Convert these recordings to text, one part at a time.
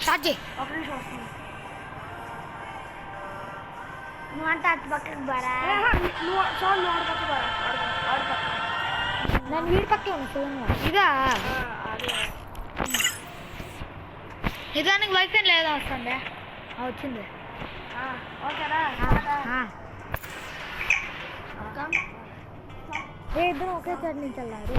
Start చేయి. నువ్వు అంటే అటు పక్కకి బారా నేను వీడి పక్కే ఉన్నా. ఇదా నిజానికి వైఫై లేదా వస్తుంది వచ్చింది. ఓకేరా ఇద్దరు ఒకేసారి నుంచి వెళ్ళారు.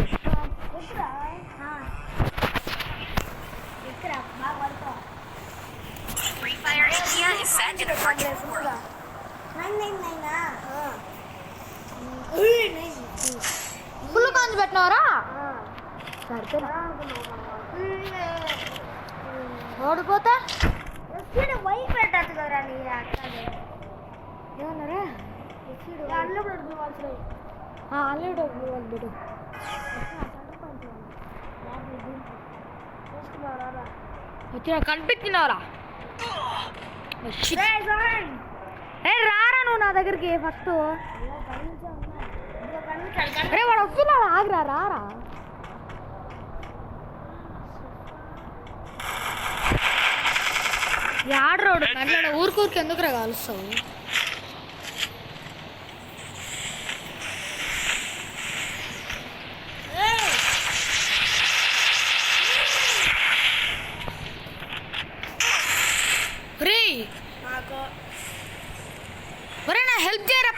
ఫుల్ కాన్స్ పెట్టినవరా ఓడిపోతా వైఫ్ పెట్టచ్చు కదరా నీ అక్కడే ఏమన్నారా అల్లుడు వాళ్ళు బిడు వచ్చినా కనిపించినవరా రారా నువ్వు నా దగ్గరికి ఫస్ట్. అరే వాడు వస్తున్నాడు ఆగిరా రారా. ఆడరాడు కన్నాడు ఊరికూరికి ఎందుకురా కలుస్తావు. ఒరే నా హెల్ప్ చేయరా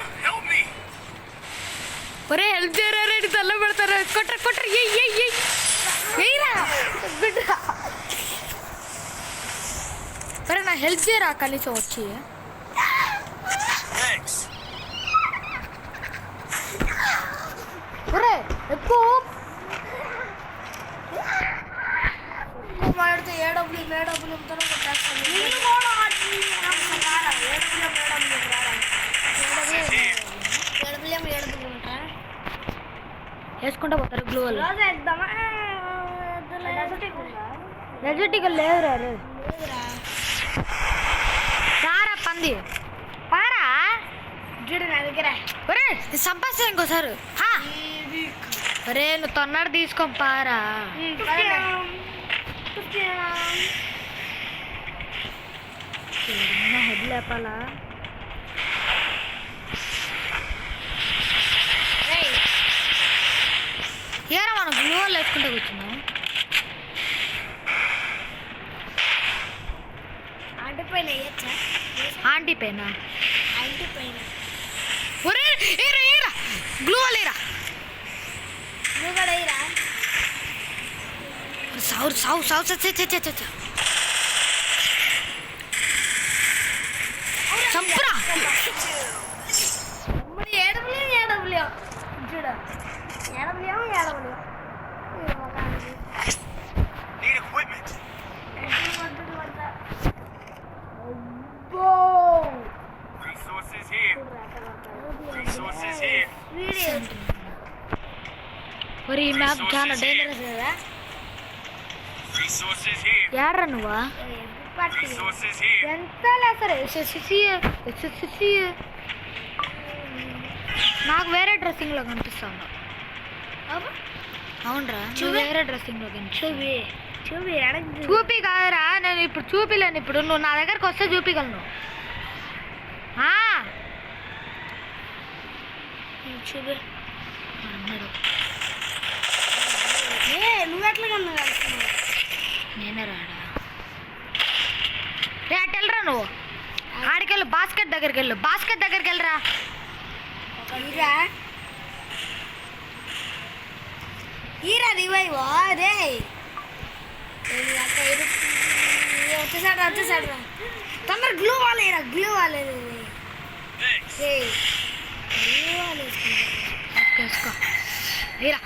ఒరే హెల్ప్ చేయరా రెడీ తల్ల పెడతారా కొట్టరు కొట్టరు ఎయ్యరా ఒరే నా హెల్ప్ చేయరా కనీసం వచ్చి. ఒరే ఎక్కువ మాడితే ఏడబ్ల్యూ మేడబ్ల్యూ వేసుకుంటా పోతారు గ్లూ వాళ్ళు. రెజెటికల్ లేదురా సారా పంది పారా చూడు నా దగ్గర. ఒరే సంపాస్తా ఇంకోసారి. ఒరే నువ్వు తొన్నాడు తీసుకో పారా. హెడ్ లేపాలా ఏరా మనం గ్లూ వాళ్ళు వేసుకుంటూ కూర్చున్నాం. ఆంటీ పైన వేయచ్చా? ఆంటీ పైన ఆంటీ పైన ఒరే ఏరా ఏరా గ్లూ వాళ్ళు ఏరా నువ్వు కూడా వేయరా. సావు సావు సావు చంపురా. ఏడబ్ల్యూ చూడు ఏడబ్ల్యూ మరి ఈ మ్యాప్ చాలా డేంజరస్ కదా. ఏడ్రా నువ్వా ఎంత సరే నాకు వేరే డ్రెస్సింగ్లో కనిపిస్తాను. అవునరా నువ్వు వేరే డ్రెస్సింగ్లో కనిపిస్తుంది. చూపి కాదురా నేను ఇప్పుడు చూపిలేను. ఇప్పుడు నువ్వు నా దగ్గరకు వస్తే చూపించగలను. చూపి అన్నాడు నువ్వెట్లా నేనే రాడా రే అటు వెళ్ళరా నువ్వు. ఆడికెళ్ళు బాస్కెట్ దగ్గరికి వెళ్ళు. బాస్కెట్ దగ్గరికి వెళ్ళరా. ఈరా రివైవ్ రే వచ్చేసాడు తొందర గ్లూ వాలేరా గ్లూ వాలేదు. వేసుకో రీరా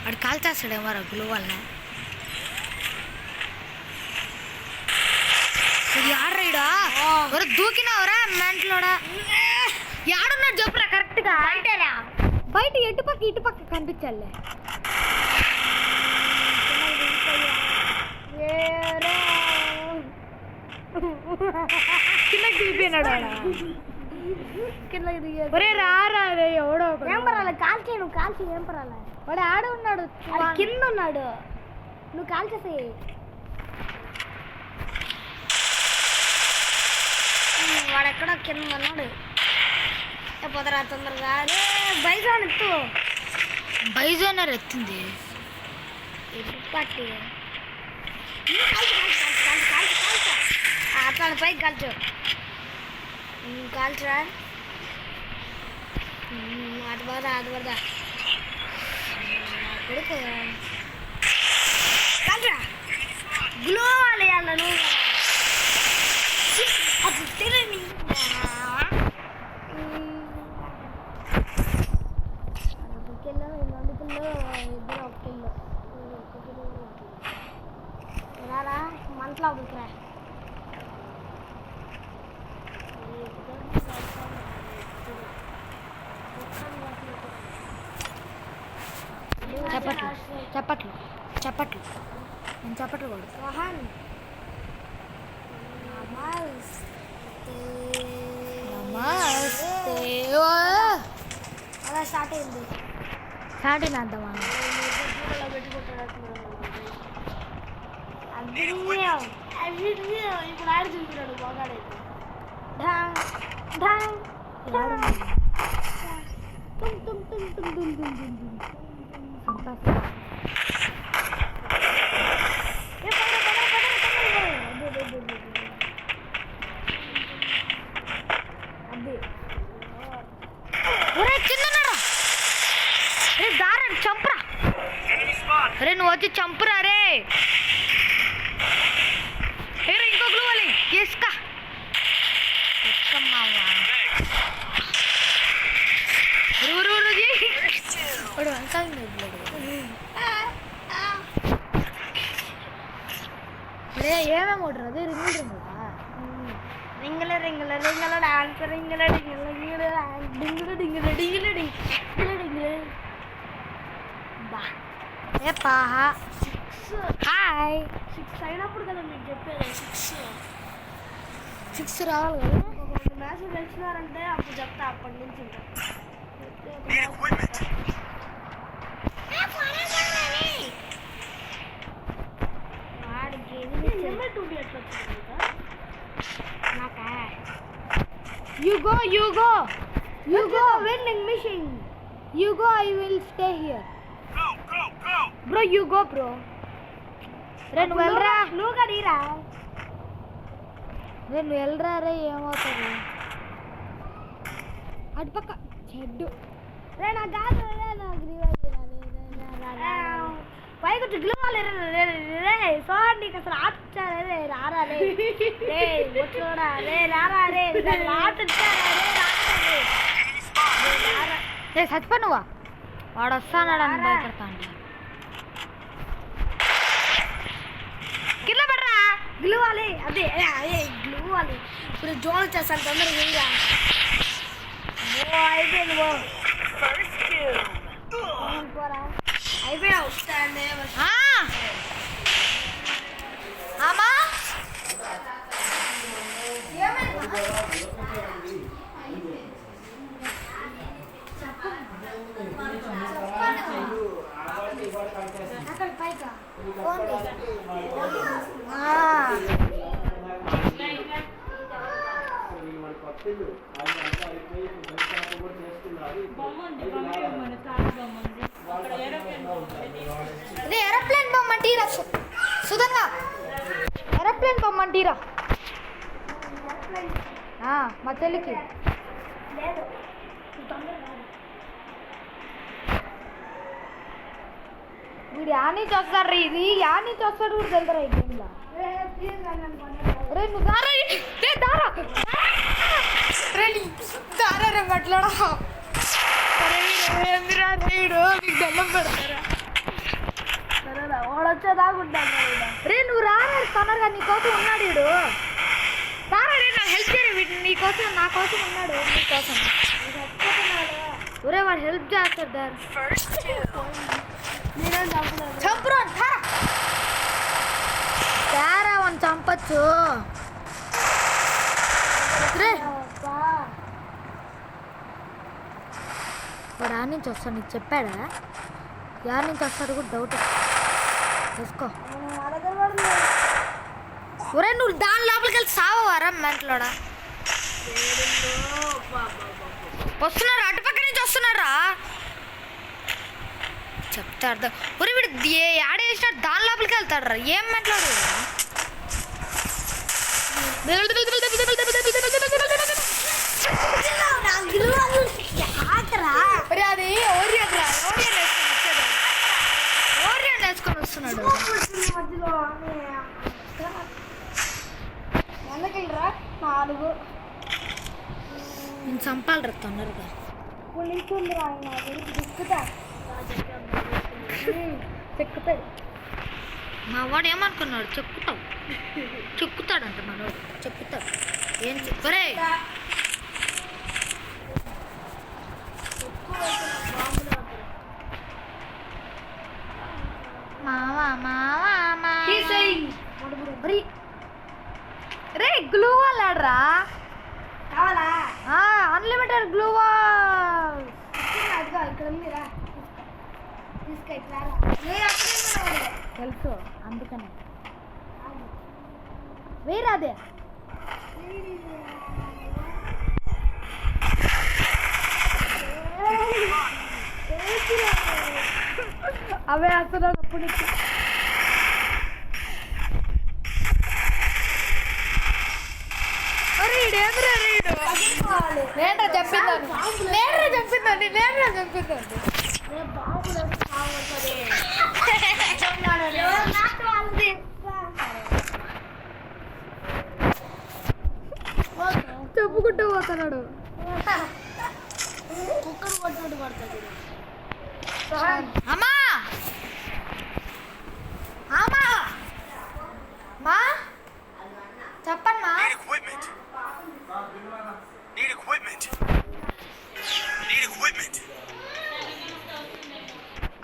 వాడు కాల్చేస్తాడేమో రా గ్లూ వల్ల. ఆడరాడా ఎవరు దూకినావురా మెంట్లోడా. ఆడున్నాడు చెప్పురా కరెక్ట్గా. బయట ఇటుపక్క కనిపించాలి. కిందకి దిగిపోయినాడు. ఒరే రారా రే ఎవడో ఏం పర్వాలేదు కాల్చి నువ్వు కాల్చి ఏం పర్వాలేదు. వాడు ఆడ ఉన్నాడు కింద ఉన్నాడు. నువ్వు కాల్చేసేయి. వాడు ఎక్కడో కింద ఉన్నాడు. పోతారా తొందరగా. అరే బైజాన్ ఎత్తు. బైజోనర్ ఎత్తింది. పట్టి అట్లా పైకి కాల్చు. కాల్చురా. అది పడదా కొడుకు కాల్చురా. గ్లో వేయాల నువ్వు. అది తినని కిలో 2 కిలో ఇద్దరు 1 కిలో రారా మంటలో అవుతురా. చప్పట్లు చప్పట్లు చప్పట్లు నేను చప్పట్లు కూడా రోహన్ అలా స్టార్ట్ అయింది. స్టార్ట్ అయినద్దామా? ఇప్పుడు ఆడి చూపినాడు బాగాడైతే. చంపురా రే, నువ్వు వచ్చి చంపురా రే. ఇంకో గ్లూవాలి. ఇసుకా ఏమేమి కొట్టరు? అదే రింగులు రింగులా రింగల డాన్స్ రింగల డింగుల డింగుల డింగుల డింగుల డింగుల బా ఏ పాహా. హాయ్. 6 అయినప్పుడు కదా మీకు చెప్పేది. 6 రావాలి కదా. ఒక 2 మ్యాచ్లు గెలిచినారంటే అప్పుడు చెప్తా. అప్పటి నుంచి వాడికి నాకా You go winning mission. You go, I will stay here. Bro, you go bro. రే నువ్వు వెళ్ళరా. నువ్వు కదీరా. రే నువ్వు వెళ్ళరా రే. ఏమవుతుంది అటు పక్క చెడ్డు. రే నా కాదు పైకి వచ్చి గ్లూవాలి. రే సోహన్ నీకు అసలు ఆట ఇచ్చారా రే. రారా రే రే వచ్చోడా రే. రారా రే ఆట ఇచ్చారా రే. రారా రే చచ్చిపో నువ్వా. వాడు వస్తానాడు అని భయపడతా అంటే కింద పడరా. గ్లూవాలి. అదే అదే గ్లూవాలి. ఇప్పుడు జోన్ వచ్చేస్తాను తొందరగా ఇంకా. అయిపోయింది పోరా. అయిపోయా వస్తాండి. ఆమా అక్కడ పైకా ఇది ఏరోప్లేన్ బొమ్మంటీరా. సుధంగా ఏరోప్లేన్ బొమ్మంటీరా. మా చెల్లికి లేదు. వీడు యానీ చూస్తాడు. ఇది యానీ చూస్తాడు కూడా తెలుతారా ఈ గేమ్లో. రే నువ్వు దారా రే దారా రే దారా రే మాట్లాడా. ఏందిరా రేడు నీకు దండం పెడతారా. సరేనా వాడు వచ్చేదాకుంటాను. రే నువ్వు రారా తొందరగా. నీకోసం ఉన్నాడు వీడు. రారా రే నాకు హెల్ప్ చేయరు. వీడు నీకోసం నా కోసం ఉన్నాడు. నీకోసం ఒరే వాడు హెల్ప్ చేస్తాడు. దారి నేనేం చంపలేదు. చంపురా తేరా వాడిని చంపచ్చు. రే వాడు ఆ నుంచి వస్తాడు. నీకు చెప్పాడా? యాడ్ నుంచి వస్తాడు కూడా డౌట్. చూసుకో ఒరే నువ్వు దాని లోపలికి వెళ్ళి సావవారా మెంట్లోడా వస్తున్నారు అటుపక్క నుంచి వస్తున్నారా చెప్తా అర్థం ఒరే వీడు యాడ్ చేసినా దాని లోపలికి వెళ్తాడు ఏం మెంట్లాడు అది ఓరియన్ వేసుకొని వస్తున్నాడు ఎందుకెళ్ళరా 4 నేను చంపాలి తొందరగా పులికుందిరా ఆయన దిక్కుతా చెక్కుతాడు మా వాడు ఏమనుకున్నాడు చెక్కుతాడంట మనోడు చెక్కుతాడు ఏం చెప్పరే రే గ్లూ వాల్ ఆడరా కావాలా అన్లిమిటెడ్ గ్లూ వాల్ ఇక్కడ ఉందిరా తీసుకో ఇట్లా తెలుసు అందుకనే వేరాదే అవే వస్తున్నాడు అప్పుడు నేనరా చెప్పిందండి చెప్పుకుంటూ పోతున్నాడు కుక్కర్ కొట్టుకుంటూ పడుతుంది అమ్మా అమ్మా మా చెప్పండి మా Need equipment.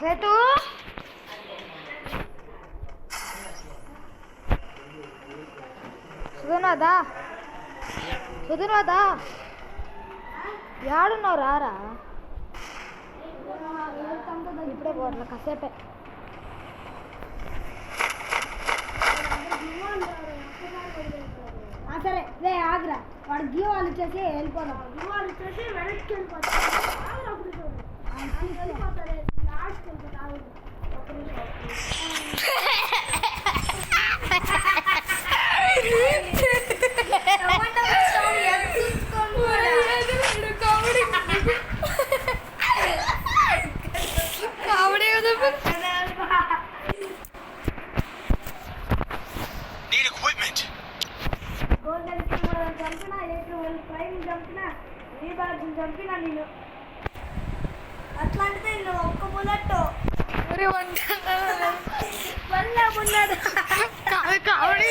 కేతు సుధునాదా యాడున్నావు రారా ఇప్పుడే పోట్ల కాసేపే సరే రే ఆగ్రా వాడు గీవాలు ఇచ్చేసి వెళ్ళిపోదాం గీవాలు ఇచ్చేసి వెనక్కి వెళ్ళిపోతాం Need equipment. చంపినా ప్రైమ్ చంపినా ఈ బాగా చంపినా నేను అట్లాంటిదే నేను ఒక్క బుల్లెట్ కావడి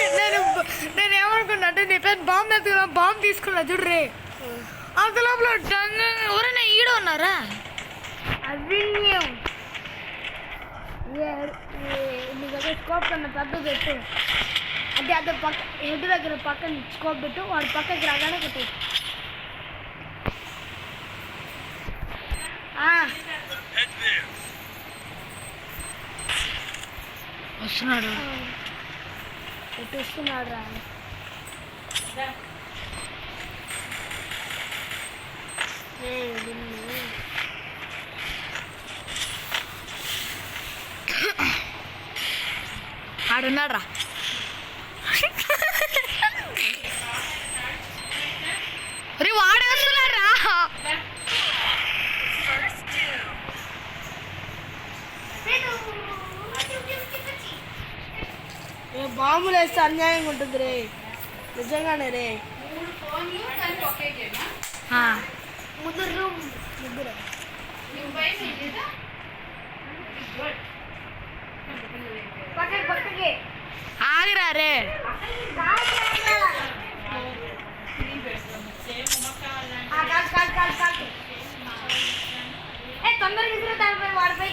నేను ఏమనుకున్నా అంటే నీ పేరు బాంబు ఎత్తుకున్నా బాంబు తీసుకున్నా చూడ్రే అంత లోపల ఎవరైనా ఈడ ఉన్నారా అవిన్యం నీ దగ్గర స్కోప్ కన్నా పెద్ద పెట్టు అంటే అదే పక్క ఇంటి దగ్గర పక్కన స్కోప్ పెట్టు వాడి పక్కకి రాగానే పెట్టు Head there. వస్తున్నాడు ఎటు వస్తున్నాడు రా ఆడున్నాడు రా రే వాడు వస్తున్నాడు రా బాంబులు వేస్తే అన్యాయంగా ఉంటుంది రే నిజంగానే రే ముగ్గురు పక్కకి ఆగిరా రే తొందరగా వాడిపై